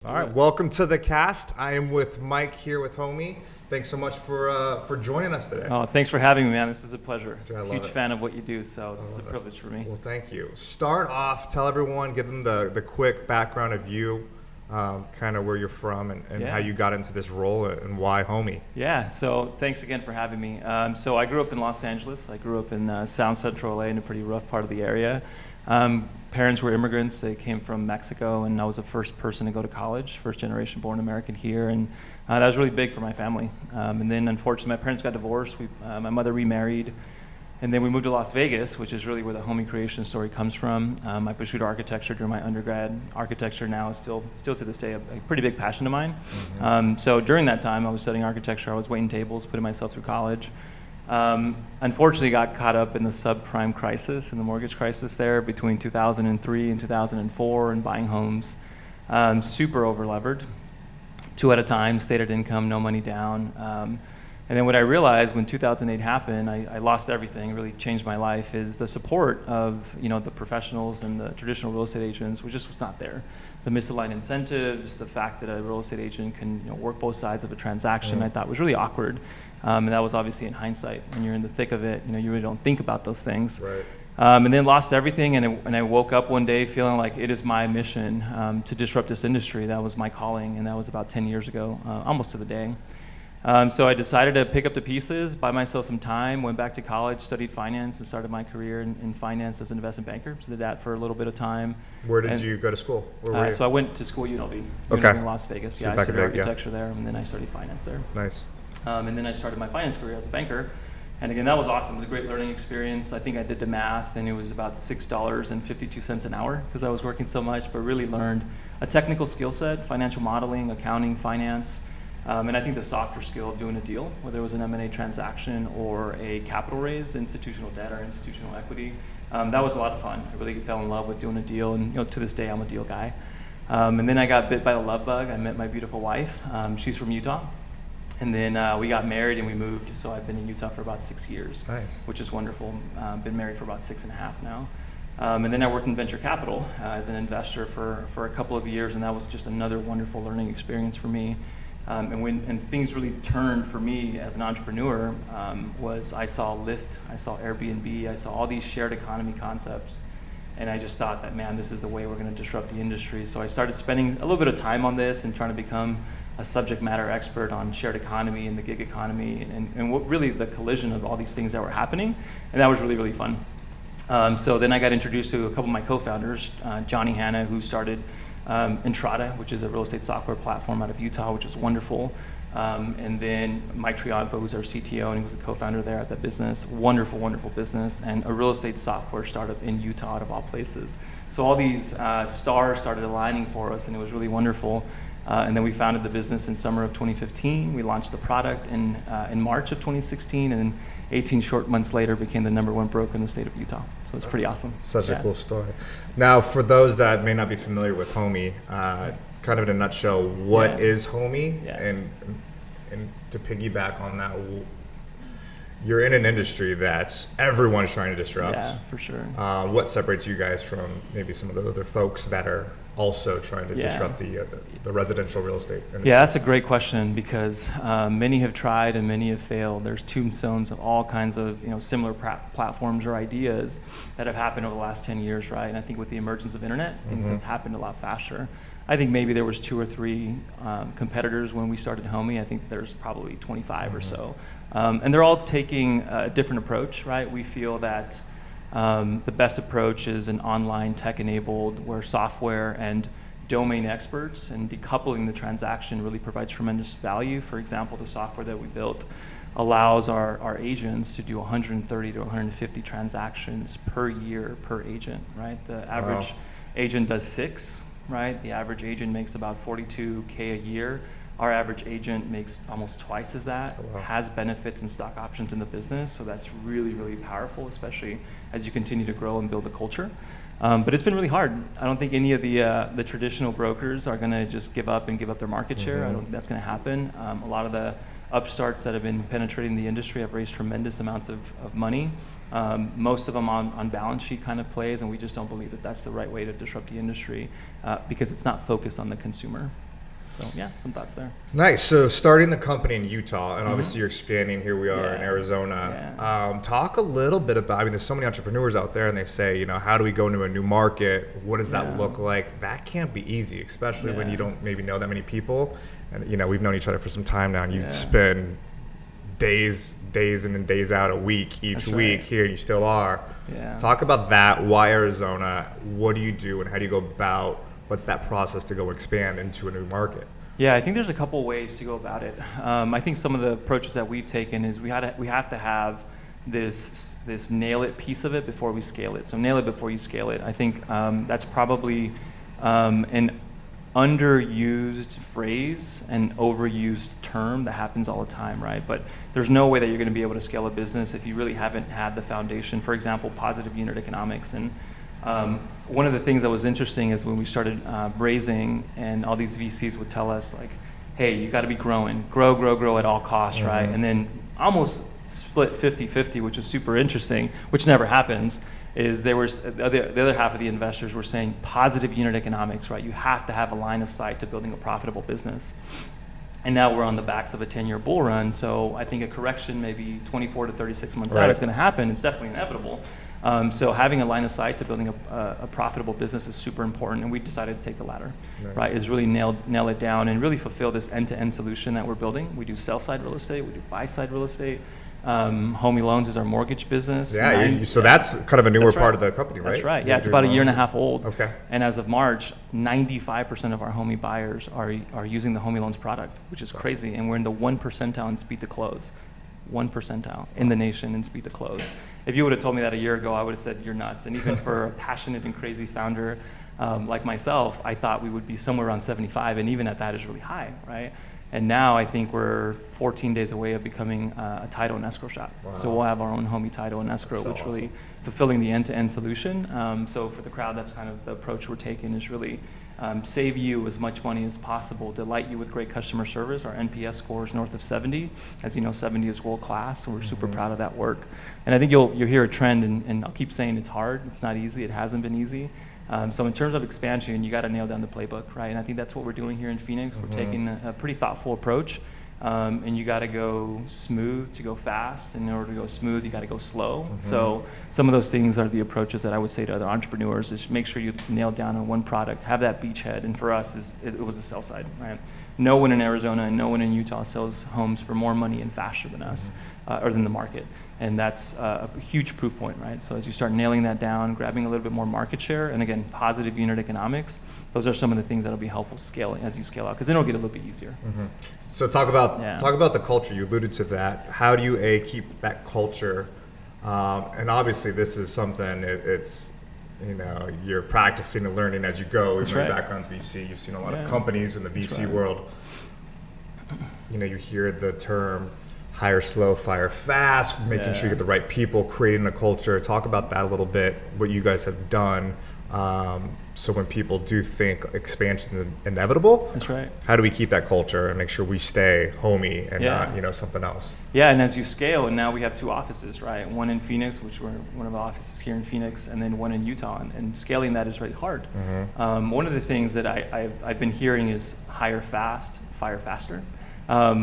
All right, welcome to the cast. I am with Mike here with Homie. Thanks so much for joining us today. Oh, thanks for having me, man. This is a pleasure. Dude, Huge fan of what you do, so this is a privilege for me. Well, thank you. Start off, tell everyone, give them the quick background of you, kind of where you're from and how you got into this role and why Homie. Yeah, so thanks again for having me. So I grew up in Los Angeles. I grew up in South Central LA in a pretty rough part of the area. Parents were immigrants. They came from Mexico, and I was the first person to go to college, first generation born American here, and that was really big for my family. And then unfortunately my parents got divorced. My mother remarried, and then we moved to Las Vegas, which is really where the Homie creation story comes from. I pursued architecture during my undergrad. Architecture now is still to this day a pretty big passion of mine. Mm-hmm. So during that time I was studying architecture. I was waiting tables, putting myself through college. Unfortunately got caught up in the subprime crisis and the mortgage crisis there between 2003 and 2004 and buying homes. Super over levered, 2 at a time, stated income, no money down. And then what I realized when 2008 happened, I lost everything, really changed my life, is the support of the professionals and the traditional real estate agents was not there. The misaligned incentives, the fact that a real estate agent can work both sides of a transaction, I thought was really awkward. And that was obviously in hindsight. When you're in the thick of it, you really don't think about those things. Right. And then lost everything, and I woke up one day feeling like it is my mission to disrupt this industry. That was my calling, and that was about 10 years ago, almost to the day. So I decided to pick up the pieces, buy myself some time, went back to college, studied finance, and started my career in finance as an investment banker. So did that for a little bit of time. Where did you go to school? Where were you? So I went to school at UNLV, Okay. UNLV in Las Vegas. Yeah, I studied architecture there, and then I studied finance there. Nice. And then I started my finance career as a banker. And again, that was awesome. It was a great learning experience. I think I did the math, and it was about $6.52 an hour because I was working so much, but really learned a technical skill set, financial modeling, accounting, finance. And I think the softer skill of doing a deal, whether it was an M&A transaction or a capital raise, institutional debt or institutional equity, that was a lot of fun. I really fell in love with doing a deal, and to this day I'm a deal guy. And then I got bit by the love bug. I met my beautiful wife. She's from Utah. And then we got married and we moved. So I've been in Utah for about 6 years, Nice. which is wonderful. Been married for about 6.5 now. And then I worked in venture capital as an investor for a couple of years, and that was just another wonderful learning experience for me. And when things really turned for me as an entrepreneur was I saw Lyft, I saw Airbnb, I saw all these shared economy concepts. And I just thought that, man, this is the way we're going to disrupt the industry. So I started spending a little bit of time on this and trying to become a subject matter expert on shared economy and the gig economy and what really the collision of all these things that were happening. And that was really, really fun. So then I got introduced to a couple of my co-founders, Johnny Hanna, who started Entrada, which is a real estate software platform out of Utah, which is wonderful. And then Mike Trianfo, who's our CTO, and he was a co-founder there at that business. Wonderful, wonderful business, and a real estate software startup in Utah, out of all places. So all these stars started aligning for us, and it was really wonderful. And then we founded the business in summer of 2015. We launched the product in March of 2016, and then 18 short months later became the #1 broker in the state of Utah. So it's pretty awesome. Such a cool story. Now, for those that may not be familiar with Homie, kind of in a nutshell, what is Homie? Yeah. And to piggyback on that, you're in an industry that's everyone's trying to disrupt. Yeah, for sure. What separates you guys from maybe some of the other folks that are also trying to disrupt the residential real estate industry? Yeah, that's a great question because many have tried and many have failed. There's tombstones of all kinds of similar platforms or ideas that have happened over the last 10 years, right? And I think with the emergence of internet, things have happened a lot faster. I think maybe there was 2 or 3 competitors when we started Homie. I think there's probably 25 or so. And they're all taking a different approach, right? We feel that the best approach is an online tech-enabled where software and domain experts and decoupling the transaction really provides tremendous value. For example, the software that we built allows our agents to do 130 to 150 transactions per year per agent, right? The average agent does 6, right? The average agent makes about $42K a year. Our average agent makes almost twice as that, has benefits and stock options in the business, so that's really, really powerful, especially as you continue to grow and build a culture. But it's been really hard. I don't think any of the traditional brokers are going to just give up their market share. I don't think that's going to happen. A lot of the upstarts that have been penetrating the industry have raised tremendous amounts of money. Most of them on balance sheet kind of plays, and we just don't believe that that's the right way to disrupt the industry because it's not focused on the consumer. So yeah, some thoughts there. Nice. So starting the company in Utah, and obviously you're expanding. Here we are in Arizona. Talk a little bit about, I mean, there's so many entrepreneurs out there and they say, you know, how do we go into a new market? What does that look like? That can't be easy, especially when you don't maybe know that many people. And, you know, we've known each other for some time now, and you spend days in and days out, a week, each week here, and you still are. Talk about that. Why Arizona? What do you do, and how do you go about, what's that process to go expand into a new market? Yeah, I think there's a couple ways to go about it. I think some of the approaches that we've taken is we have to have this nail it piece of it before we scale it. So nail it before you scale it. I think that's probably an underused phrase and overused term that happens all the time, right? But there's no way that you're going to be able to scale a business if you really haven't had the foundation. For example, positive unit economics. And one of the things that was interesting is when we started raising, and all these VCs would tell us like, hey, you got to be growing, grow at all costs, right? And then almost split 50-50, which is super interesting, which never happens, is there was the other half of the investors were saying positive unit economics, right? You have to have a line of sight to building a profitable business. And now we're on the backs of a 10-year bull run, so I think a correction maybe 24 to 36 months out is going to happen. It's definitely inevitable. So having a line of sight to building a profitable business is super important, and we decided to take the latter, right? Is really nail it down and really fulfill this end-to-end solution that we're building. We do sell-side real estate, we do buy-side real estate. Homey Loans is our mortgage business. So that's kind of a newer part of the company, right? That's right. Yeah, it's about a year and a half old. Okay. And as of March, 95% of our Homey buyers are using the Homey Loans product, which is crazy. And we're in the 1 percentile in speed to close. 1 percentile in the nation in speed to close. If you would have told me that a year ago, I would have said you're nuts. And even for a passionate and crazy founder like myself, I thought we would be somewhere around 75, and even at that is really high, right? And now I think we're 14 days away of becoming a title and escrow shop. Wow. So we'll have our own Homey title and escrow, which really fulfilling the end-to-end solution. So for the crowd, that's kind of the approach we're taking, is really save you as much money as possible, delight you with great customer service. Our NPS score is north of 70. As you know, 70 is world class, so we're super proud of that work. And I think you'll hear a trend, and I'll keep saying it's hard. It's not easy. It hasn't been easy. So in terms of expansion, you got to nail down the playbook, right? And I think that's what we're doing here in Phoenix. We're taking a pretty thoughtful approach, and you got to go smooth to go fast. And in order to go smooth, you got to go slow. So some of those things are the approaches that I would say to other entrepreneurs: is make sure you nail down on one product, have that beachhead. And for us, it was the sell side, right? No one in Arizona and no one in Utah sells homes for more money and faster than us, or than the market. And that's a huge proof point, right? So as you start nailing that down, grabbing a little bit more market share, and again, positive unit economics, those are some of the things that'll be helpful scaling as you scale out, because then it'll get a little bit easier. So talk about the culture. You alluded to that. How do you keep that culture? And obviously, this is something. It's you're practicing and learning as you go. Your background's VC. You've seen a lot of companies in the VC world. You hear the term hire slow, fire fast, making sure you get the right people, creating the culture. Talk about that a little bit, what you guys have done. So when people do think expansion is inevitable, that's right. How do we keep that culture and make sure we stay homey and not, something else? Yeah, and as you scale, and now we have 2 offices, right? One in Phoenix, which we're one of the offices here in Phoenix, and then one in Utah. And scaling that is really hard. One of the things that I've been hearing is hire fast, fire faster.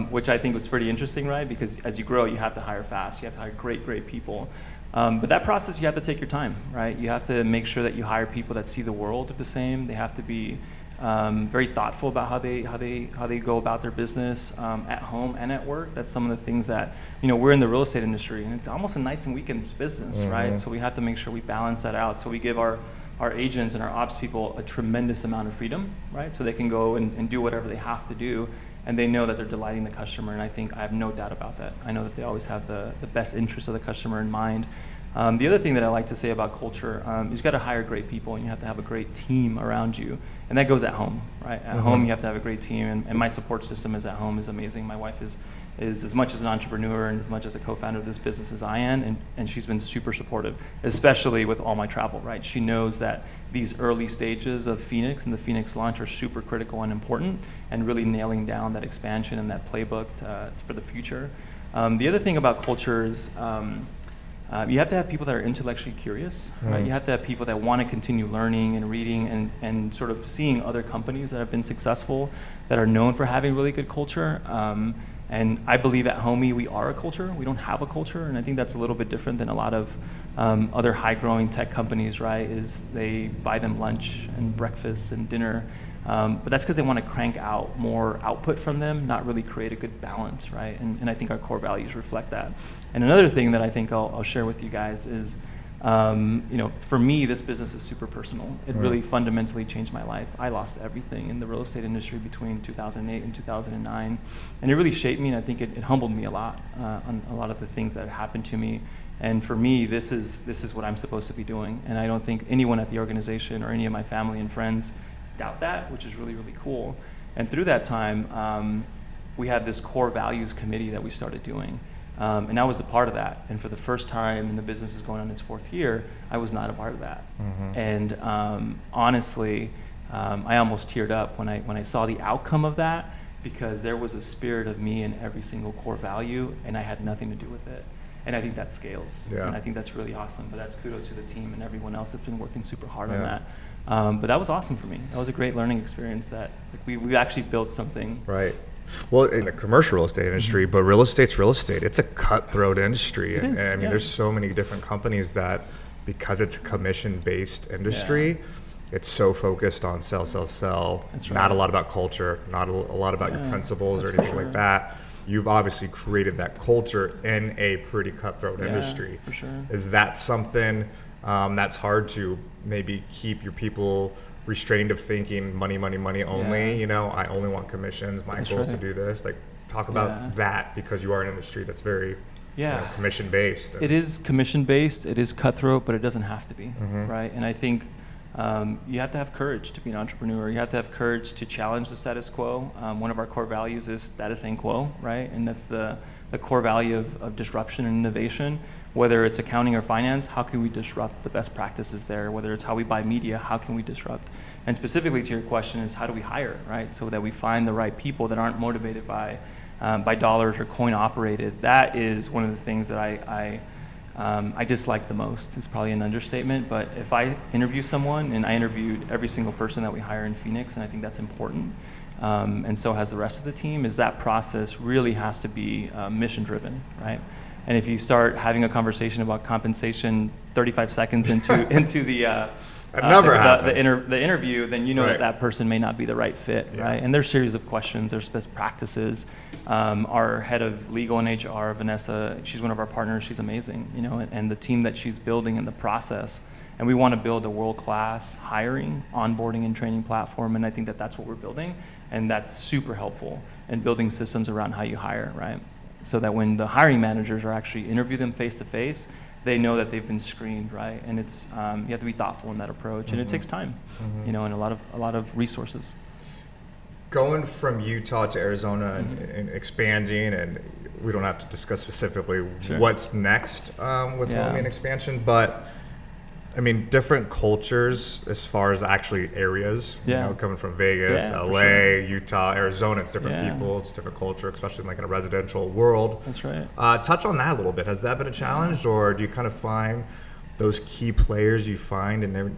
Which I think was pretty interesting, right? Because as you grow, you have to hire fast. You have to hire great people. But that process, you have to take your time, right? You have to make sure that you hire people that see the world the same. They have to be very thoughtful about how they go about their business at home and at work. That's some of the things that, we're in the real estate industry, and it's almost a nights and weekends business, right? So we have to make sure we balance that out. So we give our agents and our ops people a tremendous amount of freedom, right? So they can go and do whatever they have to do, and they know that they're delighting the customer. And I have no doubt about that. I know that they always have the best interest of the customer in mind. The other thing that I like to say about culture is you got to hire great people, and you have to have a great team around you, and that goes at home, right? At home, you have to have a great team, and my support system at home is amazing. My wife is as much as an entrepreneur and as much as a co-founder of this business as I am, and she's been super supportive, especially with all my travel, right? She knows that these early stages of Phoenix and the Phoenix launch are super critical and important, and really nailing down that expansion and that playbook for the future. The other thing about culture is you have to have people that are intellectually curious, right? You have to have people that want to continue learning and reading and sort of seeing other companies that have been successful, that are known for having really good culture. And I believe at Homey we are a culture. We don't have a culture, and I think that's a little bit different than a lot of other high-growing tech companies, right? Is they buy them lunch and breakfast and dinner, but that's because they want to crank out more output from them, not really create a good balance, right? And I think our core values reflect that. And another thing that I think I'll share with you guys is, for me, this business is super personal. It really fundamentally changed my life. I lost everything in the real estate industry between 2008 and 2009, and it really shaped me, and I think it humbled me a lot on a lot of the things that happened to me. And for me, this is what I'm supposed to be doing, and I don't think anyone at the organization or any of my family and friends doubt that, which is really, really cool. And through that time, we had this core values committee that we started doing. And I was a part of that. And for the first time, and the business is going on its 4th year, I was not a part of that. And honestly, I almost teared up when I saw the outcome of that, because there was a spirit of me in every single core value, and I had nothing to do with it. And I think that scales. And I think that's really awesome. But that's kudos to the team and everyone else that's been working super hard on that. But that was awesome for me. That was a great learning experience that we actually built something. Right. Well, in the commercial real estate industry, but real estate's real estate. It's a cutthroat industry. It is, and I mean, there's so many different companies that, because it's a commission-based industry, it's so focused on sell. That's right. Not a lot about culture, not a lot about your principles or anything like that. You've obviously created that culture in a pretty cutthroat industry. For sure. Is that something that's hard to maybe keep your people restrained of thinking money only? I only want commissions. My goal is to do this. Like, talk about that, because you are an industry that's very commission based. It is commission based. It is cutthroat, but it doesn't have to be, right? And I think you have to have courage to be an entrepreneur. You have to have courage to challenge the status quo. One of our core values is status quo, right? And that's the core value of disruption and innovation. Whether it's accounting or finance, how can we disrupt the best practices there? Whether it's how we buy media, how can we disrupt? And specifically to your question is, how do we hire, right? So that we find the right people that aren't motivated by dollars or coin operated. That is one of the things that I dislike the most. It's probably an understatement, but if I interview someone, and I interviewed every single person that we hire in Phoenix, and I think that's important, and so has the rest of the team, is that process really has to be mission driven, right? And if you start having a conversation about compensation 35 seconds into the interview, then you know that person may not be the right fit, right? And there's a series of questions, there's best practices. Our head of legal and HR, Vanessa, she's one of our partners, she's amazing, and the team that she's building in the process. And we want to build a world-class hiring, onboarding, and training platform, and I think that's what we're building, and that's super helpful in building systems around how you hire, right? So that when the hiring managers are actually interview them face-to-face, they know that they've been screened, right? And it's you have to be thoughtful in that approach, and it takes time, and a lot of resources. Going from Utah to Arizona and expanding, and we don't have to discuss specifically what's next with Homey and expansion, but I mean, different cultures as far as actually areas, coming from Vegas, LA, Utah, Arizona, it's different people, it's different culture, especially in like in a residential world. That's right. Touch on that a little bit. Has that been a challenge, or do you kind of find those key players you find in,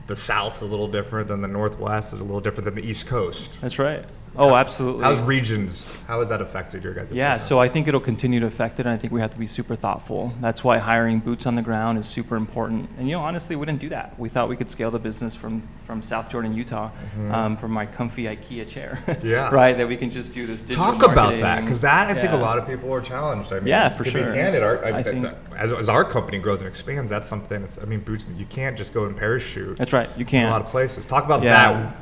the South's a little different than the Northwest, is a little different than the East Coast? That's right. Oh, absolutely. How has that affected your guys' business? So I think it'll continue to affect it, and I think we have to be super thoughtful. That's why hiring boots on the ground is super important. And honestly, we didn't do that. We thought we could scale the business from South Jordan, Utah, from my comfy IKEA chair, right? That we can just do this digital marketing. Talk about that, because that I think a lot of people are challenged. I mean, for sure. To be candid, I think as our company grows and expands, that's something. Boots. You can't just go and parachute. That's right. You can't. A lot of places. Talk about that.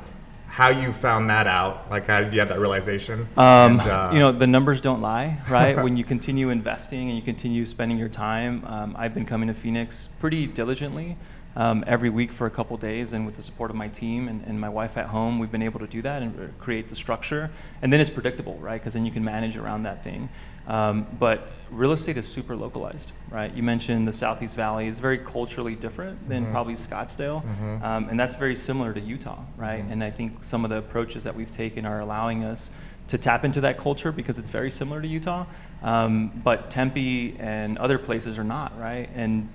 How you found that out, like how you had that realization? The numbers don't lie, right? When you continue investing and you continue spending your time, I've been coming to Phoenix pretty diligently. every week for a couple days, and with the support of my team and my wife at home, we've been able to do that and create the structure. And then it's predictable, right? Because then you can manage around that thing. But real estate is super localized, right? You mentioned the Southeast Valley is very culturally different than probably Scottsdale, and that's very similar to Utah, right? And I think some of the approaches that we've taken are allowing us to tap into that culture because it's very similar to Utah, but Tempe and other places are not, right? And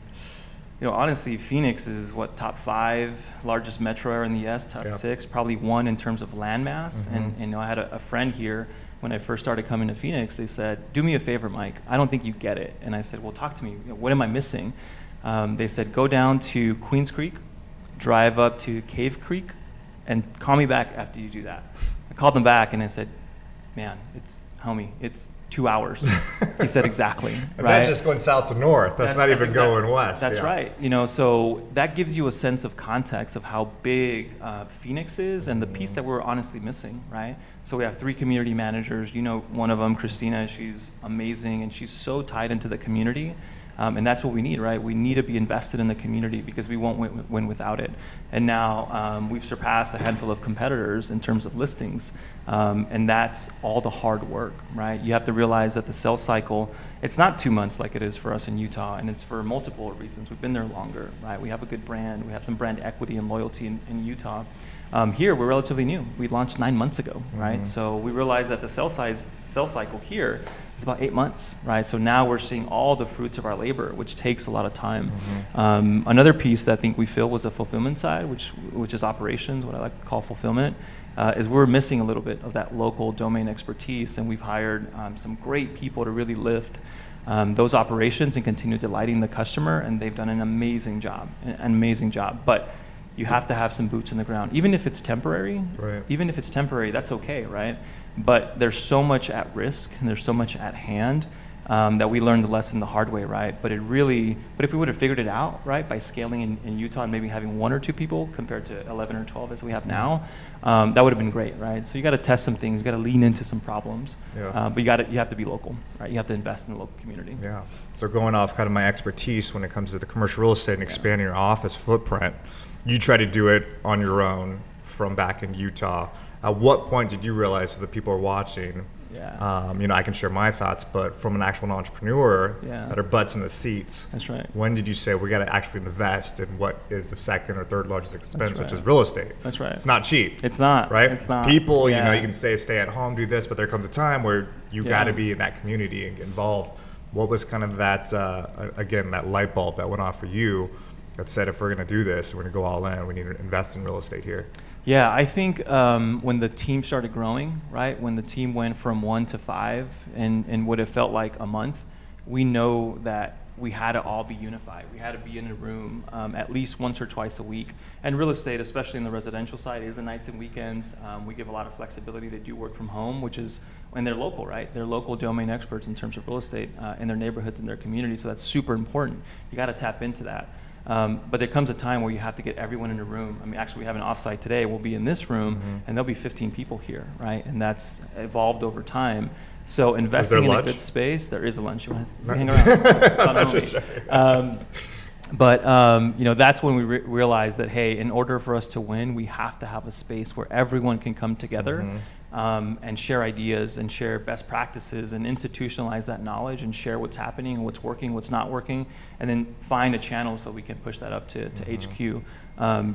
honestly, Phoenix is top 5 largest metro area in the U.S., top 6, probably 1 in terms of land mass. And I had a friend here when I first started coming to Phoenix. They said, "Do me a favor, Mike. I don't think you get it." And I said, "Well, talk to me. What am I missing?" They said, "Go down to Queens Creek, drive up to Cave Creek, and call me back after you do that." I called them back and I said, "Man, it's 2 hours." He said, "Exactly." Right? That's just going south to north. That's not even going west. That's right. So that gives you a sense of context of how big Phoenix is and the piece that we're honestly missing, right? So we have 3 community managers. One of them, Christina, she's amazing and she's so tied into the community. And that's what we need, right? We need to be invested in the community because we won't win without it. And now we've surpassed a handful of competitors in terms of listings. And that's all the hard work, right? You have to realize that the sales cycle, it's not 2 months like it is for us in Utah, and it's for multiple reasons. We've been there longer, right? We have a good brand. We have some brand equity and loyalty in Utah. Here, we're relatively new. We launched 9 months ago, right? So we realized that the sales cycle here is about 8 months, right? So now we're seeing all the fruits of our labor, which takes a lot of time. Another piece that I think we feel was the fulfillment side, which is operations, what I like to call fulfillment, is we're missing a little bit of that local domain expertise, and we've hired some great people to really lift those operations and continue delighting the customer, and they've done an amazing job, But you have to have some boots on the ground, even if it's temporary. Right. Even if it's temporary, that's okay, right? But there's so much at risk and there's so much at hand that we learned the lesson the hard way, right? But if we would have figured it out, right, by scaling in Utah and maybe having 1 or 2 people compared to 11 or 12 as we have now, that would have been great, right? So you got to test some things, you got to lean into some problems, but you have to be local, right? You have to invest in the local community. Yeah. So going off kind of my expertise when it comes to the commercial real estate and expanding your office footprint, you try to do it on your own from back in Utah. At what point did you realize that people are watching? I can share my thoughts, but from an actual entrepreneur that are butts in the seats. That's right. When did you say we got to actually invest in what is the second or third largest expense, right. which is real estate? That's right. It's not cheap. It's not. Right? It's not. People, you can say stay at home, do this, but there comes a time where you got to be in that community and get involved. What was kind of that, again, that light bulb that went off for you that said, if we're going to do this, we're going to go all in, we need to invest in real estate here? Yeah, I think when the team started growing, right, when the team went from 1 to 5 in what it felt like a month, we know that we had to all be unified. We had to be in a room at least once or twice a week. And real estate, especially in the residential side, is the nights and weekends. We give a lot of flexibility. They do work from home, and they're local, right? They're local domain experts in terms of real estate in their neighborhoods and their communities. So that's super important. You got to tap into that. But there comes a time where you have to get everyone in a room. I mean, actually, we have an offsite today. We'll be in this room, and there'll be 15 people here, right? And that's evolved over time. So investing in a good space, there is a lunch. You want to hang around? But that's when we realize that, hey, in order for us to win, we have to have a space where everyone can come together and share ideas and share best practices and institutionalize that knowledge and share what's happening and what's working, what's not working, and then find a channel so we can push that up to HQ.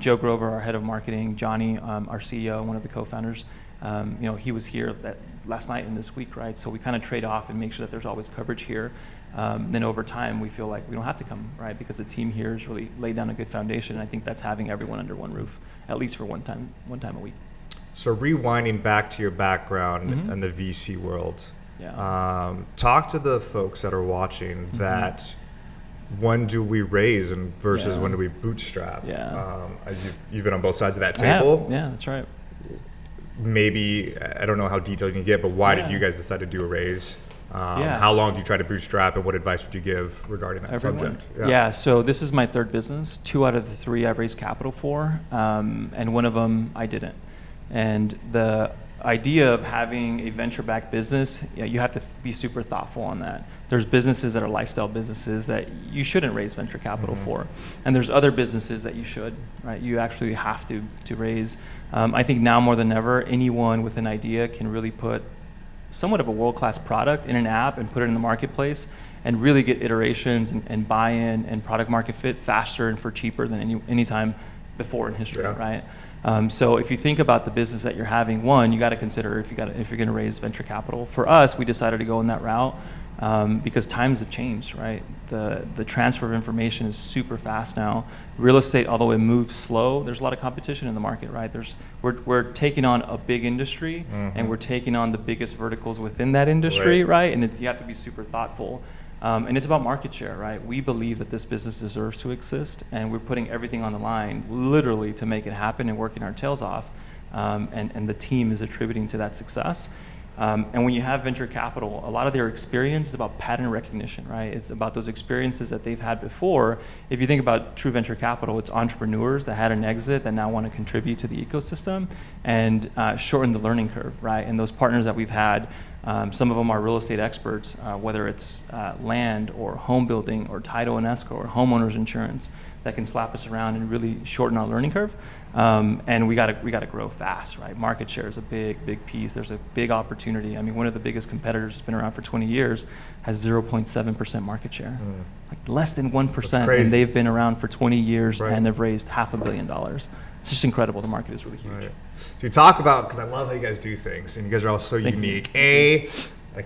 Joe Grover, our head of marketing, Johnny, our CEO, one of the co-founders, he was here last night and this week, right? So we kind of trade off and make sure that there's always coverage here. Then over time, we feel like we don't have to come, right? Because the team here has really laid down a good foundation. And I think that's having everyone under one roof, at least for one time a week. So rewinding back to your background in the VC world, talk to the folks that are watching that when do we raise and versus when do we bootstrap? You've been on both sides of that table. Yeah, that's right. Maybe, I don't know how detailed you can get, but why did you guys decide to do a raise? How long do you try to bootstrap, and what advice would you give regarding that subject? So this is my third business. 2 out of the 3 I've raised capital for, and one of them I didn't. And the idea of having a venture-backed business, you have to be super thoughtful on that. There's businesses that are lifestyle businesses that you shouldn't raise venture capital for, and there's other businesses that you should, right? You actually have to raise. I think now more than ever, anyone with an idea can really put somewhat of a world-class product in an app and put it in the marketplace and really get iterations and buy-in and product market fit faster and for cheaper than any time before in history, right? So if you think about the business that you're having, one, you got to consider if you're going to raise venture capital. For us, we decided to go in that route because times have changed, right? The transfer of information is super fast now. Real estate, although it moves slow, there's a lot of competition in the market, right? We're taking on a big industry and we're taking on the biggest verticals within that industry, right? And you have to be super thoughtful. And it's about market share, right? We believe that this business deserves to exist, and we're putting everything on the line, literally, to make it happen and working our tails off. And the team is attributing to that success. And when you have venture capital, a lot of their experience is about pattern recognition, right? It's about those experiences that they've had before. If you think about true venture capital, it's entrepreneurs that had an exit that now want to contribute to the ecosystem and shorten the learning curve, right? And those partners that we've had, some of them are real estate experts, whether it's land or home building or title and escrow or homeowners insurance, that can slap us around and really shorten our learning curve. And we got to grow fast, right? Market share is a big piece. There's a big opportunity. I mean, one of the biggest competitors has been around for 20 years, has 0.7% market share, like less than 1%, and they've been around for 20 years and have raised $500 million. It's just incredible. The market is really huge. Right. So you talk about, because I love how you guys do things, and you guys are all so unique. I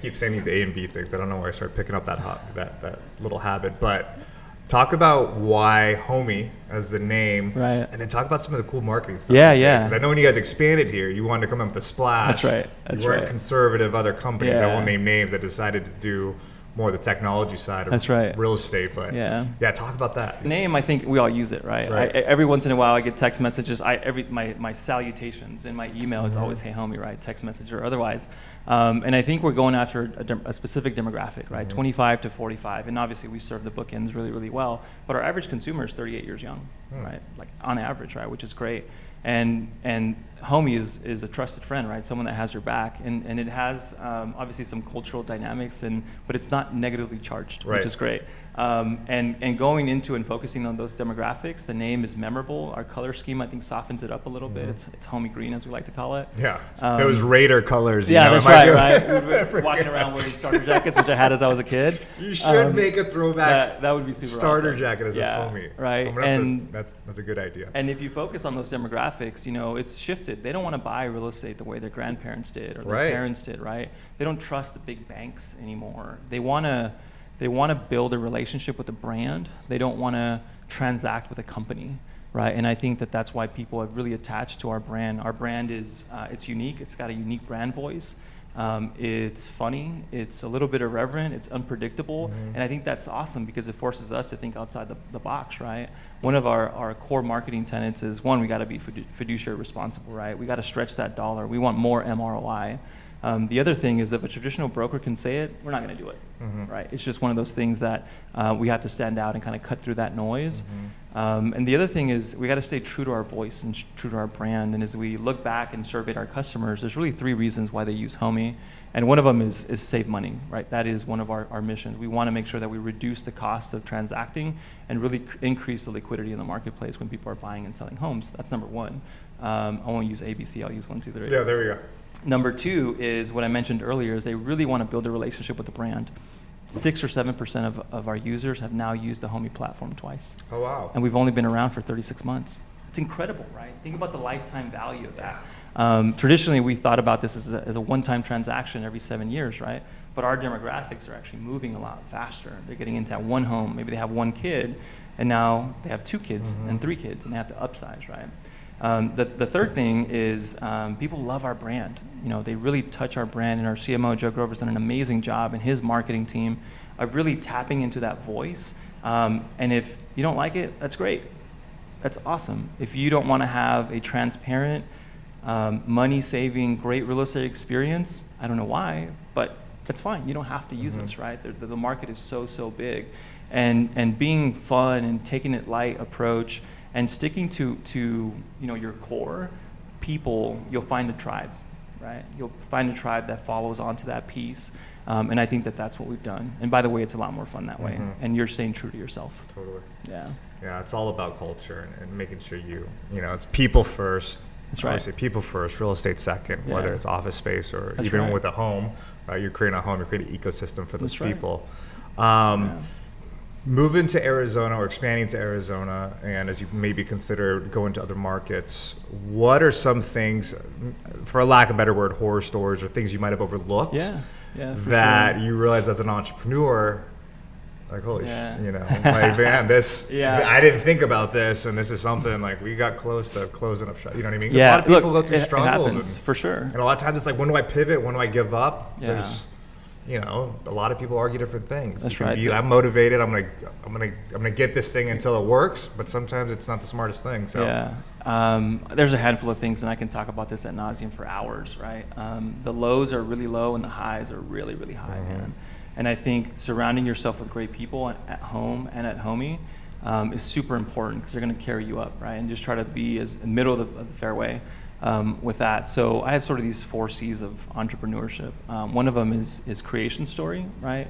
keep saying these A and B things. I don't know where I started picking up that little habit, but talk about why Homie as the name, and then talk about some of the cool marketing stuff. Because I know when you guys expanded here, you wanted to come up with a splash. That's right. You weren't conservative other companies that won't name names that decided to do more the technology side of real estate, but talk about that. Name, I think we all use it, right? Every once in a while I get text messages, my salutations in my email, it's always, hey homie, right? Text message or otherwise. And I think we're going after a specific demographic, right? 25 to 45, and obviously we serve the bookends really, really well, but our average consumer is 38 years young, right? Like on average, right? Which is great. And Homie is a trusted friend, right? Someone that has your back, and it has obviously some cultural dynamics, but it's not negatively charged, which is great. And going into and focusing on those demographics, the name is memorable. Our color scheme, I think, softens it up a little bit. It's Homie green, as we like to call it. Yeah, it was Raider colors. That's right. We were walking around wearing starter jackets, which I had as I was a kid. You should make a throwback. That would be super starter awesome. jacket as this Homie. Right. And that's a good idea. And if you focus on those demographics, it's shifted. They don't want to buy real estate the way their grandparents did or their parents did, right? They don't trust the big banks anymore. They want to build a relationship with a brand. They don't want to transact with a company, right? And I think that's why people have really attached to our brand. Our brand is it's unique. It's got a unique brand voice. It's funny, it's a little bit irreverent, it's unpredictable, and I think that's awesome because it forces us to think outside the box, right? One of our core marketing tenets is, one, we got to be fiduciary responsible, right? We got to stretch that dollar. We want more MROI. The other thing is, if a traditional broker can say it, we're not going to do it, right? It's just one of those things that we have to stand out and kind of cut through that noise. And the other thing is, we got to stay true to our voice and true to our brand. And as we look back and surveyed our customers, there's really 3 reasons why they use Homie. And one of them is save money, right? That is one of our missions. We want to make sure that we reduce the cost of transacting and really increase the liquidity in the marketplace when people are buying and selling homes. That's number 1. I won't use ABC, I'll use 1, 2, 3. Yeah, there we go. Number 2 is what I mentioned earlier, is they really want to build a relationship with the brand. 6 or 7% of our users have now used the Homie platform twice. Oh, wow. And we've only been around for 36 months. It's incredible, right? Think about the lifetime value of that. Traditionally, we thought about this as a one-time transaction every 7 years, right? But our demographics are actually moving a lot faster. They're getting into that one home. Maybe they have 1 kid, and now they have 2 kids and 3 kids, and they have to upsize, right? The third thing is people love our brand. They really touch our brand, and our CMO, Joe Grover's done an amazing job, and his marketing team of really tapping into that voice. And if you don't like it, that's great. That's awesome. If you don't want to have a transparent, money-saving, great real estate experience, I don't know why, but that's fine. You don't have to use this, right? The market is so big. And being fun and taking it light approach and sticking to your core people, you'll find a tribe. right? You'll find a tribe that follows onto that piece. And I think that that's what we've done. And by the way, it's a lot more fun that way. And you're staying true to yourself. Totally. Yeah. Yeah, it's all about culture and making sure you know, it's people first. That's right. Obviously, people first, real estate second, whether it's office space or That's even right. with a home, right? You're creating a home, you're creating an ecosystem for those That's right. people. Yeah. Moving to Arizona or expanding to Arizona, and as you maybe consider going to other markets, what are some things, for a lack of a better word, horror stories or things you might have overlooked that you realize as an entrepreneur, like, holy shit, you know, like, man, this, I didn't think about this, and this is something, like, we got close to closing up shop, you know what I mean? Yeah, a lot of people go through struggles. It happens, for sure. And a lot of times it's like, when do I pivot? When do I give up? Yeah. There's, you know, a lot of people argue different things. That's right. I'm motivated. I'm gonna get this thing until it works. But sometimes it's not the smartest thing. So there's a handful of things, and I can talk about this ad nauseum for hours. Right. The lows are really low, and the highs are really, really high, man. And I think surrounding yourself with great people at home and at homey is super important, because they're going to carry you up, right? And just try to be as middle of the fairway. With that. So I have sort of these 4 C's of entrepreneurship. One of them is creation story, right?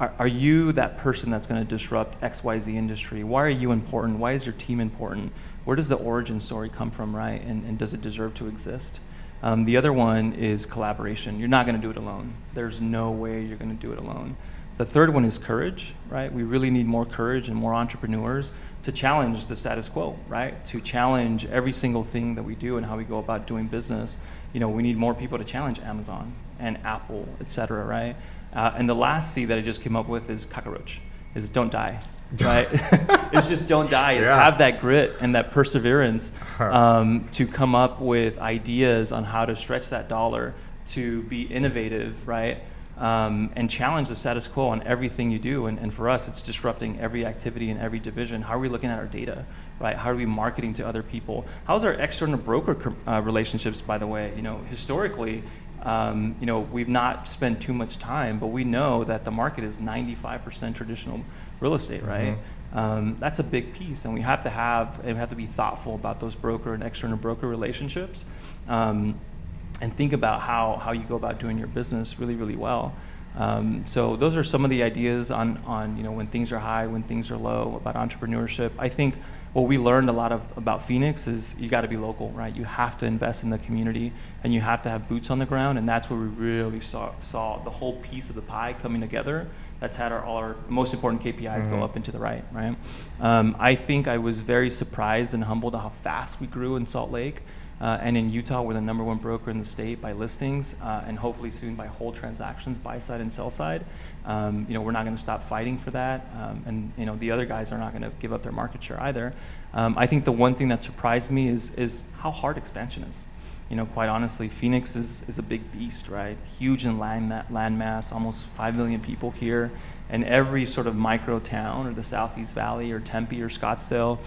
Are you that person that's going to disrupt XYZ industry? Why are you important? Why is your team important? Where does the origin story come from, right? And does it deserve to exist? The other one is collaboration. You're not going to do it alone. There's no way you're going to do it alone. The third one is courage, right? We really need more courage and more entrepreneurs to challenge the status quo, right? To challenge every single thing that we do and how we go about doing business. You know, we need more people to challenge Amazon and Apple, et cetera, right? And the last C that I just came up with is cockroach, is don't die, right? It's just don't die. It's have that grit and that perseverance to come up with ideas on how to stretch that dollar, to be innovative, right? And challenge the status quo on everything you do. And for us, it's disrupting every activity in every division. How are we looking at our data, right? How are we marketing to other people? How's our external broker relationships, by the way? You know, historically, you know, we've not spent too much time, but we know that the market is 95% traditional real estate, right? That's a big piece, and we have to be thoughtful about those broker and external broker relationships. And think about how you go about doing your business really, really well. So those are some of the ideas on you know, when things are high, when things are low, about entrepreneurship. I think what we learned a lot about Phoenix is you got to be local, right? You have to invest in the community, and you have to have boots on the ground, and that's where we really saw the whole piece of the pie coming together. That's had all our most important KPIs go up and to the right? I think I was very surprised and humbled at how fast we grew in Salt Lake. And in Utah, we're the #1 broker in the state by listings, and hopefully soon by whole transactions, buy side and sell side. You know, we're not going to stop fighting for that, and you know, the other guys are not going to give up their market share either. I think the one thing that surprised me is how hard expansion is. You know, quite honestly, Phoenix is a big beast, right? Huge in land mass, almost 5 million people here, and every sort of micro town, or the Southeast Valley, or Tempe, or Scottsdale,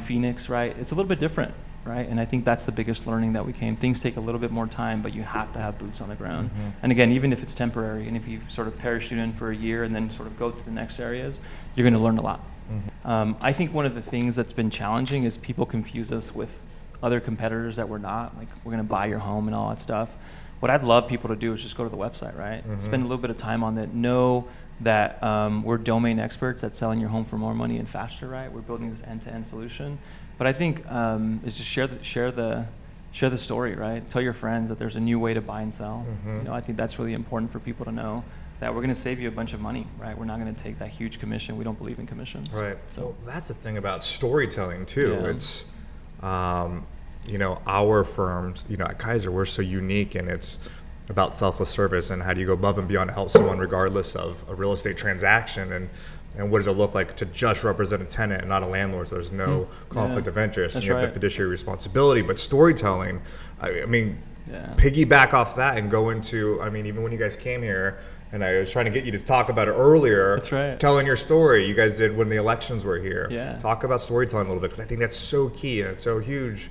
Phoenix, right? It's a little bit different. Right? And I think that's the biggest learning that we came. Things take a little bit more time, but you have to have boots on the ground. And again, even if it's temporary, and if you sort of parachute in for a year and then sort of go to the next areas, you're going to learn a lot. I think one of the things that's been challenging is people confuse us with other competitors that we're not. Like, we're going to buy your home and all that stuff. What I'd love people to do is just go to the website, right? Spend a little bit of time on that. Know that we're domain experts at selling your home for more money and faster, right? We're building this end-to-end solution. But I think is just share the story, right? Tell your friends that there's a new way to buy and sell. You know, I think that's really important for people to know, that we're going to save you a bunch of money, right? We're not going to take that huge commission. We don't believe in commissions. Right. So well, that's the thing about storytelling too. It's, you know, our firms, you know, at Kaiser, we're so unique, and it's about selfless service, and how do you go above and beyond to help someone regardless of a real estate transaction, and what does it look like to just represent a tenant and not a landlord, so there's no conflict of interest, and you have the fiduciary responsibility. But storytelling, I mean, piggyback off that and go into, I mean, even when you guys came here, and I was trying to get you to talk about it earlier. That's right. Telling your story you guys did when the elections were here. Yeah. Talk about storytelling a little bit, because I think that's so key and it's so huge.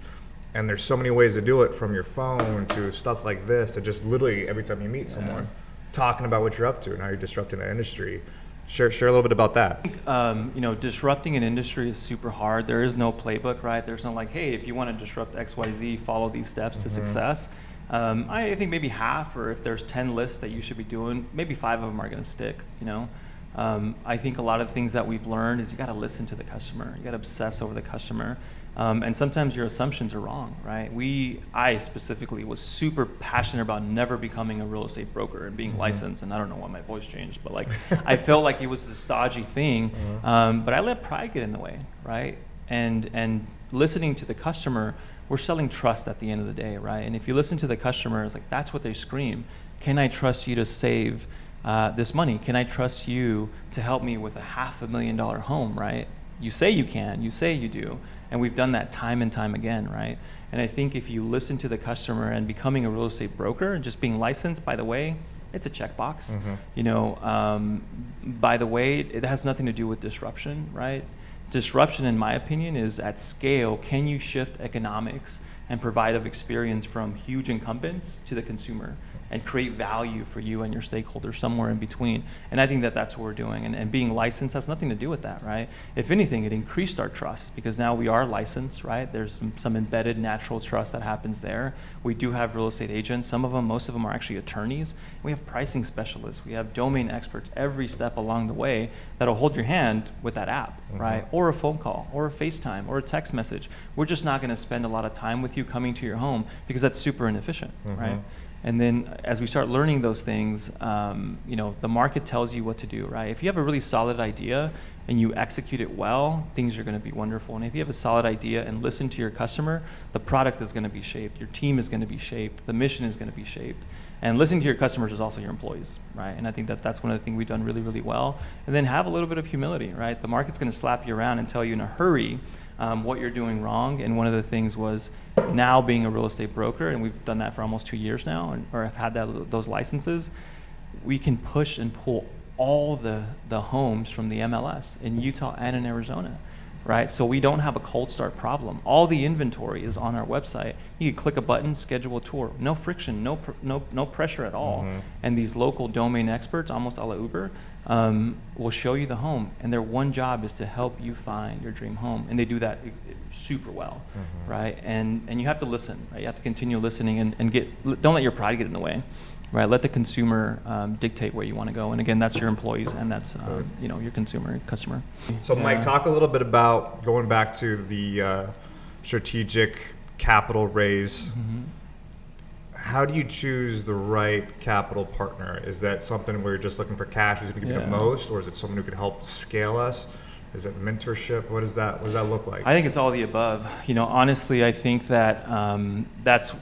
And there's so many ways to do it, from your phone to stuff like this, to just literally every time you meet someone, talking about what you're up to and how you're disrupting that industry. Share a little bit about that. Disrupting an industry is super hard. There is no playbook, right? There's no like, hey, if you want to disrupt XYZ, follow these steps to success. I think maybe half, or if there's 10 lists that you should be doing, maybe 5 of them are going to stick, I think a lot of things that we've learned is you got to listen to the customer. You got to obsess over the customer. And sometimes your assumptions are wrong, right? I specifically was super passionate about never becoming a real estate broker and being licensed. And I don't know why my voice changed, but like, I felt like it was a stodgy thing. But I let pride get in the way, right? And listening to the customer, we're selling trust at the end of the day, right? And if you listen to the customer, it's like, that's what they scream. Can I trust you to save this money? Can I trust you to help me with a $500,000 home, right? You say you can, you say you do, and we've done that time and time again, right? And I think if you listen to the customer and becoming a real estate broker and just being licensed, by the way, it's a checkbox. By the way, it has nothing to do with disruption, right? Disruption, in my opinion, is at scale. Can you shift economics and provide of experience from huge incumbents to the consumer and create value for you and your stakeholders somewhere in between? And I think that that's what we're doing. And being licensed has nothing to do with that, right? If anything, it increased our trust because now we are licensed, right? There's some embedded natural trust that happens there. We do have real estate agents. Most of them are actually attorneys. We have pricing specialists. We have domain experts every step along the way that'll hold your hand with that app, right? Or a phone call, or a FaceTime, or a text message. We're just not going to spend a lot of time with you coming to your home because that's super inefficient, right? And then as we start learning those things, the market tells you what to do, right? If you have a really solid idea and you execute it well, things are going to be wonderful. And if you have a solid idea and listen to your customer, the product is going to be shaped, your team is going to be shaped, the mission is going to be shaped. And listening to your customers is also your employees, right? And I think that that's one of the things we've done really, really well. And then have a little bit of humility, right? The market's going to slap you around and tell you in a hurry what you're doing wrong. And one of the things was now being a real estate broker, and we've done that for almost 2 years now, or have had those licenses, we can push and pull all the homes from the MLS in Utah and in Arizona, right? So we don't have a cold start problem. All the inventory is on our website. You can click a button, schedule a tour. No friction, no pressure at all. And these local domain experts, almost a la Uber, will show you the home. And their one job is to help you find your dream home. And they do that super well, right? And you have to listen, right? You have to continue listening and don't let your pride get in the way. Right, let the consumer dictate where you want to go, and again, that's your employees, and that's your customer. So, Mike, talk a little bit about going back to the strategic capital raise. How do you choose the right capital partner? Is that something where you're just looking for cash who's going to give you the most, or is it someone who can help scale us? Is it mentorship? What does that look like? I think it's all the above. Honestly, I think that that's.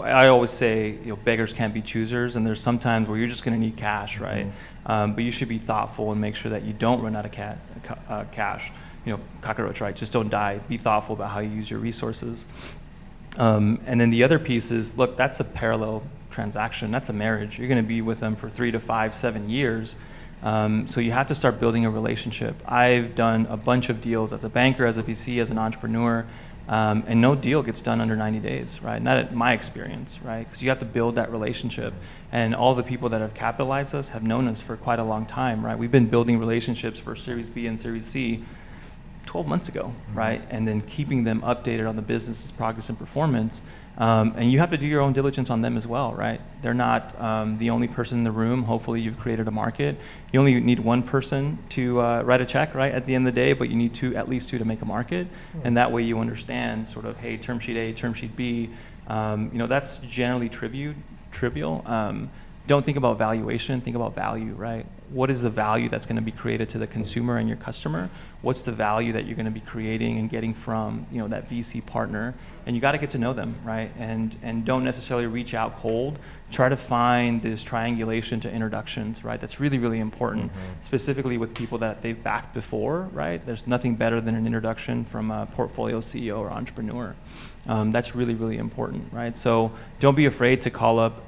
I always say, beggars can't be choosers, and there's some times where you're just going to need cash, right? But you should be thoughtful and make sure that you don't run out of cash. Cockroach, right? Just don't die. Be thoughtful about how you use your resources. And then the other piece is, look, that's a parallel transaction. That's a marriage. You're going to be with them for 3 to 5, 7 years. So you have to start building a relationship. I've done a bunch of deals as a banker, as a VC, as an entrepreneur. And no deal gets done under 90 days, right? Not at my experience, right? Because you have to build that relationship. And all the people that have capitalized us have known us for quite a long time, right? We've been building relationships for Series B and Series C 12 months ago, right? And then keeping them updated on the business's progress and performance. And you have to do your own diligence on them as well, right? They're not the only person in the room. Hopefully you've created a market. You only need one person to write a check, right, at the end of the day, but you need at least two to make a market. And that way you understand sort of, hey, term sheet A, term sheet B. That's generally trivial. Don't think about valuation, think about value, right? What is the value that's going to be created to the consumer and your customer? What's the value that you're going to be creating and getting from that VC partner? And you got to get to know them, right? And don't necessarily reach out cold. Try to find this triangulation to introductions, right? That's really, really important, specifically with people that they've backed before, right? There's nothing better than an introduction from a portfolio CEO or entrepreneur. That's really, really important, right? So don't be afraid to call up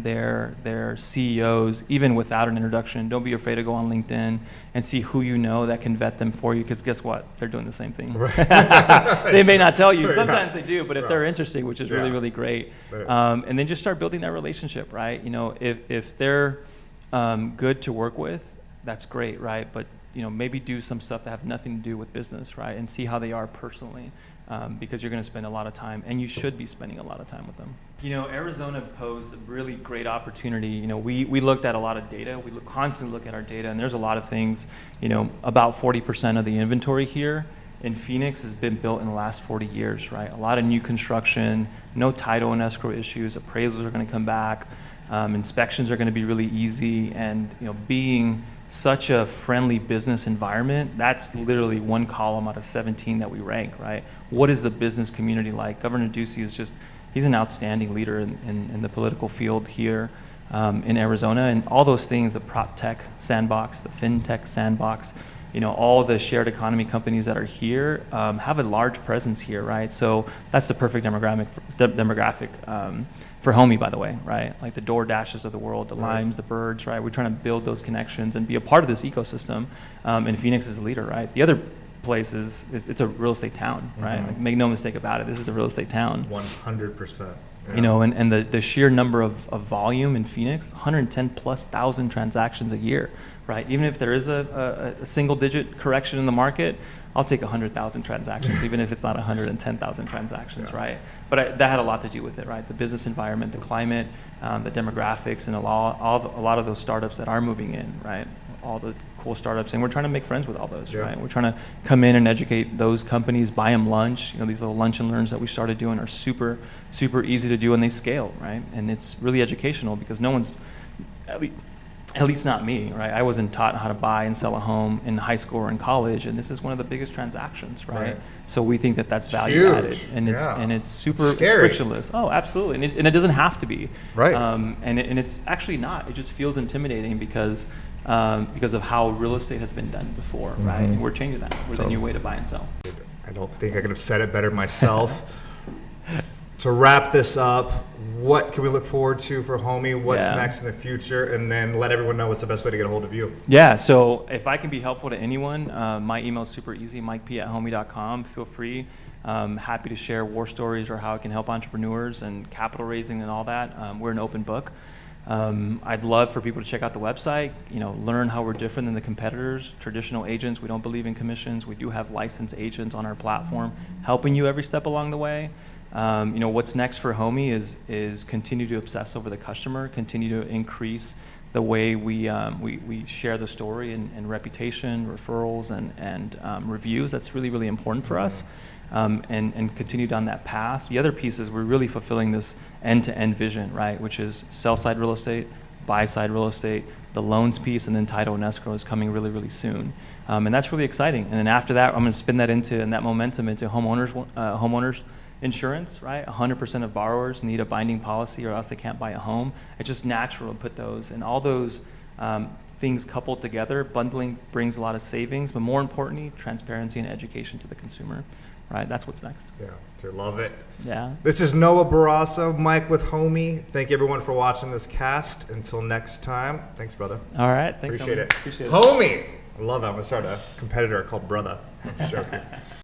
their CEOs, even without an introduction. Don't be afraid to go on LinkedIn and see who you know that can vet them for you, because guess what? They're doing the same thing. Right. They may not tell you. Sometimes they do, but if they're interesting, which is really, really great. And then just start building that relationship, right? If they're good to work with, that's great, right? But maybe do some stuff that have nothing to do with business, right? And see how they are personally, because you're going to spend a lot of time, and you should be spending a lot of time with them. Arizona posed a really great opportunity. We looked at a lot of data. We constantly look at our data, and there's a lot of things. About 40% of the inventory here in Phoenix has been built in the last 40 years, right? A lot of new construction, no title and escrow issues. Appraisals are going to come back. Inspections are going to be really easy, and being such a friendly business environment, that's literally one column out of 17 that we rank, right? What is the business community like? Governor Ducey he's an outstanding leader in the political field here in Arizona, and all those things, the prop tech sandbox, the fintech sandbox, all the shared economy companies that are here have a large presence here, right? So that's the perfect demographic for Homey, by the way, right? Like the DoorDashes of the world, the Limes, the Birds, right? We're trying to build those connections and be a part of this ecosystem. And Phoenix is a leader, right? The other place is it's a real estate town, right? Like, make no mistake about it, this is a real estate town. 100%. Yeah. And the sheer number of volume in Phoenix, 110,000+ transactions a year, right? Even if there is a single digit correction in the market, I'll take 100,000 transactions, even if it's not 110,000 transactions, right? But that had a lot to do with it, right? The business environment, the climate, the demographics, and a lot of those startups that are moving in, right? All the cool startups, and we're trying to make friends with all those, right? We're trying to come in and educate those companies, buy them lunch. These little lunch and learns that we started doing are super, super easy to do, and they scale, right? And it's really educational because no one's, at least not me, right? I wasn't taught how to buy and sell a home in high school or in college, and this is one of the biggest transactions, right? So we think that that's value added, and it's super frictionless. Oh, absolutely, and it doesn't have to be, right? And it's actually not. It just feels intimidating because of how real estate has been done before, right? And we're changing that. We're the new way to buy and sell. I don't think I could have said it better myself. To wrap this up, what can we look forward to for Homey? What's next in the future? And then let everyone know what's the best way to get a hold of you. Yeah, so if I can be helpful to anyone, my email's super easy, mikep@homey.com. Feel free. Happy to share war stories or how it can help entrepreneurs and capital raising and all that. We're an open book. I'd love for people to check out the website, learn how we're different than the competitors, traditional agents. We don't believe in commissions. We do have licensed agents on our platform helping you every step along the way. What's next for Homey is continue to obsess over the customer, continue to increase the way we share the story and reputation, referrals, and reviews. That's really, really important for us, and continue down that path. The other piece is we're really fulfilling this end-to-end vision, right, which is sell-side real estate, buy-side real estate, the loans piece, and then title and escrow is coming really, really soon. And that's really exciting. And then after that, I'm going to spin that that momentum into homeowners insurance, right? 100% of borrowers need a binding policy or else they can't buy a home. It's just natural to put those, and all those things coupled together. Bundling brings a lot of savings, but more importantly, transparency and education to the consumer, right? That's what's next. Yeah, I love it. Yeah. This is Noah Barrasso, Mike with Homey. Thank you everyone for watching this cast. Until next time, thanks, brother. All right, thanks. Appreciate it. Appreciate it. Homey! I love that. I'm going to start a competitor called Brother. I'm joking.